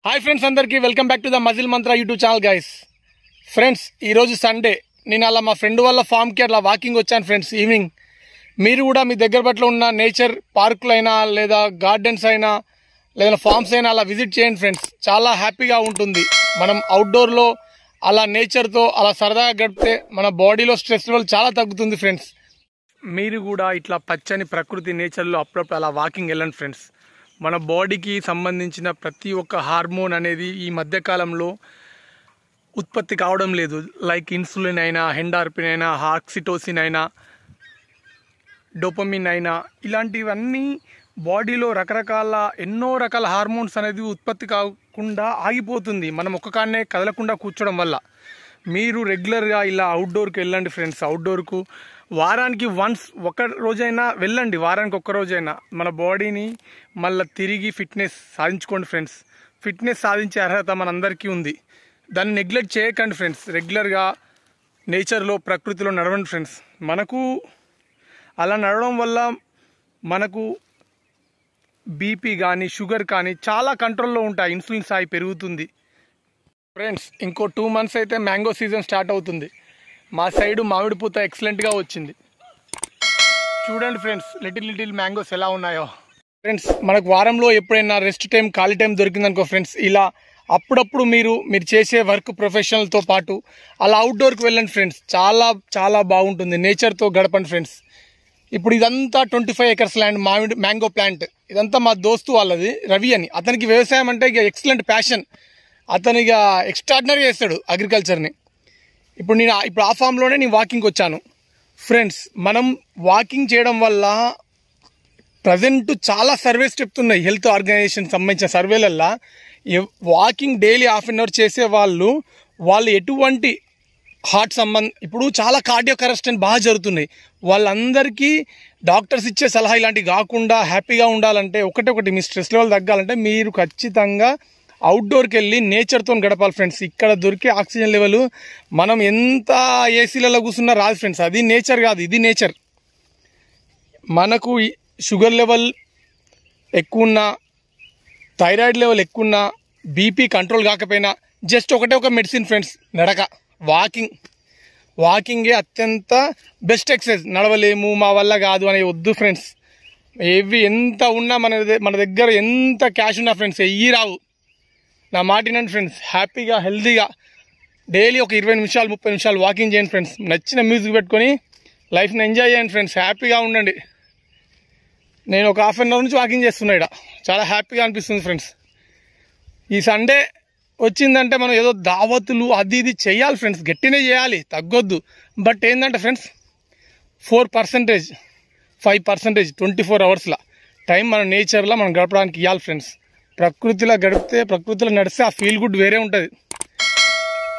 Hi friends, అందరికీ welcome back to the muscle Mantra YouTube channel guys. Friends, ఈరోజు Sunday. నేను అలా మా ఫ్రెండ్ వాళ్ళ ఫామ్కి అట్లా వాకింగ్ వచ్చాను ఫ్రెండ్స్ ఈవినింగ్. మీరు కూడా మీ దగ్గర పట్ల ఉన్న నేచర్ పార్కులైనా లేదా గార్డెన్స్ అయినా లేదా ఫార్మ్స్ అయినా అలా విజిట్ చేయండి ఫ్రెండ్స్. చాలా హ్యాపీగా ఉంటుంది. మనం అవుట్డోర్లో అలా నేచర్తో అలా సరదాగా గడిపితే మన బాడీలో స్ట్రెస్ లెవెల్ చాలా తగ్గుతుంది ఫ్రెండ్స్. మీరు కూడా ఇట్లా పచ్చని ప్రకృతి నేచర్లో అప్పుడప్పుడు అలా వాకింగ్ వెళ్ళండి ఫ్రెండ్స్. మన బాడీకి సంబంధించిన ప్రతి ఒక్క హార్మోన్ అనేది ఈ మధ్యకాలంలో ఉత్పత్తి కావడం లేదు. లైక్ ఇన్సులిన్ అయినా, ఎండార్ఫిన్ అయినా, ఆక్సిటోసిన్ అయినా, డోపమిన్ అయినా, ఇలాంటివన్నీ బాడీలో ఎన్నో రకాల హార్మోన్స్ అనేది ఉత్పత్తి కాకుండా ఆగిపోతుంది మనం ఒక్కకాన్నే కదలకుండా కూర్చోవడం వల్ల. మీరు రెగ్యులర్గా ఇలా అవుట్డోర్కి వెళ్ళండి ఫ్రెండ్స్. అవుట్డోర్కు వారానికి వన్స్ ఒక రోజైనా వెళ్ళండి. వారానికి ఒక్క రోజైనా మన బాడీని మళ్ళీ తిరిగి ఫిట్నెస్ సాధించుకోండి ఫ్రెండ్స్. ఫిట్నెస్ సాధించే అర్హత మనందరికీ ఉంది. దాన్ని నెగ్లెక్ట్ చేయకండి ఫ్రెండ్స్. రెగ్యులర్గా నేచర్లో ప్రకృతిలో నడవండి ఫ్రెండ్స్. మనకు అలా నడవడం వల్ల మనకు బీపీ కానీ షుగర్ కానీ చాలా కంట్రోల్లో ఉంటాయి. ఇన్సులిన్ స్థాయి పెరుగుతుంది ఫ్రెండ్స్. ఇంకో 2 months అయితే మ్యాంగో సీజన్ స్టార్ట్ అవుతుంది. మా సైడు మామిడి పూత ఎక్సలెంట్గా వచ్చింది. చూడండి ఫ్రెండ్స్, లిటిల్ మ్యాంగోస్ ఎలా ఉన్నాయో. ఫ్రెండ్స్, మనకు వారంలో ఎప్పుడైనా రెస్ట్ టైం, ఖాళీ టైం దొరికిందనుకో ఫ్రెండ్స్, ఇలా అప్పుడప్పుడు మీరు చేసే వర్క్ ప్రొఫెషనల్తో పాటు అలా అవుట్డోర్కి వెళ్ళండి ఫ్రెండ్స్. చాలా చాలా బాగుంటుంది. నేచర్తో గడపండి ఫ్రెండ్స్. ఇప్పుడు ఇదంతా 25 acres ల్యాండ్ మ్యాంగో ప్లాంట్. ఇదంతా మా దోస్తు వాళ్ళది, రవి అని. అతనికి వ్యవసాయం అంటే ఇక ఎక్సలెంట్ ప్యాషన్. అతను ఇక ఎక్స్ట్రాడినరీ చేస్తాడు అగ్రికల్చర్ని. ఇప్పుడు ఆ ఫామ్లోనే నేను వాకింగ్కి వచ్చాను ఫ్రెండ్స్. మనం వాకింగ్ చేయడం వల్ల ప్రజెంట్ చాలా సర్వేస్ చెప్తున్నాయి. హెల్త్ ఆర్గనైజేషన్ సంబంధించిన సర్వేలల్లో వాకింగ్ డైలీ ½ an hour చేసే వాళ్ళు ఎటువంటి హార్ట్ ఇప్పుడు చాలా కార్డియాక్ అరెస్ట్ అని బాగా జరుగుతున్నాయి. వాళ్ళందరికీ డాక్టర్స్ ఇచ్చే సలహా ఇలాంటివి కాకుండా హ్యాపీగా ఉండాలంటే ఒకటి మీ స్ట్రెస్ లెవెల్ తగ్గాలంటే మీరు ఖచ్చితంగా అవుట్డోర్కి వెళ్ళి నేచర్తో గడపాలి ఫ్రెండ్స్. ఇక్కడ దొరికే ఆక్సిజన్ లెవెల్ మనం ఎంత ఏసీలలో కూర్చున్నా రాదు ఫ్రెండ్స్. అది నేచర్ కాదు, ఇది నేచర్. మనకు షుగర్ లెవెల్ ఎక్కువ ఉన్నా, థైరాయిడ్ లెవెల్ ఎక్కువ ఉన్నా, బీపీ కంట్రోల్ కాకపోయినా జస్ట్ ఒక మెడిసిన్ ఫ్రెండ్స్, నడక. వాకింగే అత్యంత బెస్ట్ ఎక్సర్సైజ్. నడవలేము, మా వల్ల కాదు అనే వద్దు ఫ్రెండ్స్. ఎంత ఉన్నా మన దగ్గర ఎంత క్యాష్ ఉన్నా ఫ్రెండ్స్ రావు. నా మాట వినండి ఫ్రెండ్స్. హ్యాపీగా హెల్తీగా డైలీ ఒక 20 నిమిషాలు 30 నిమిషాలు వాకింగ్ చేయండి ఫ్రెండ్స్. నచ్చిన మ్యూజిక్ పెట్టుకొని లైఫ్ని ఎంజాయ్ చేయండి ఫ్రెండ్స్. హ్యాపీగా ఉండండి. నేను ఒక ½ an hour నుంచి వాకింగ్ చేస్తున్నా. ఇక్కడ చాలా హ్యాపీగా అనిపిస్తుంది ఫ్రెండ్స్. ఈ సండే వచ్చిందంటే మనం ఏదో దావతులు అది ఇది చేయాలి ఫ్రెండ్స్. గట్టినే చేయాలి, తగ్గొద్దు. బట్ ఏంటంటే ఫ్రెండ్స్ 4%, 5% 24 hours టైం మన నేచర్లో మనం గడపడానికి ఇవ్వాలి ఫ్రెండ్స్. ప్రకృతిలో నడిస్తే ఆ ఫీల్ గుడ్ వేరే ఉంటుంది.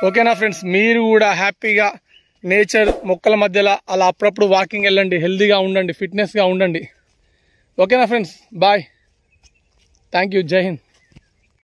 ఓకేనా ఫ్రెండ్స్? మీరు కూడా హ్యాపీగా నేచర్ మొక్కల మధ్యలో అలా అప్పుడప్పుడు వాకింగ్ వెళ్ళండి. హెల్తీగా ఉండండి, ఫిట్నెస్గా ఉండండి. ఓకేనా ఫ్రెండ్స్? బాయ్. Thank you. జై హింద్.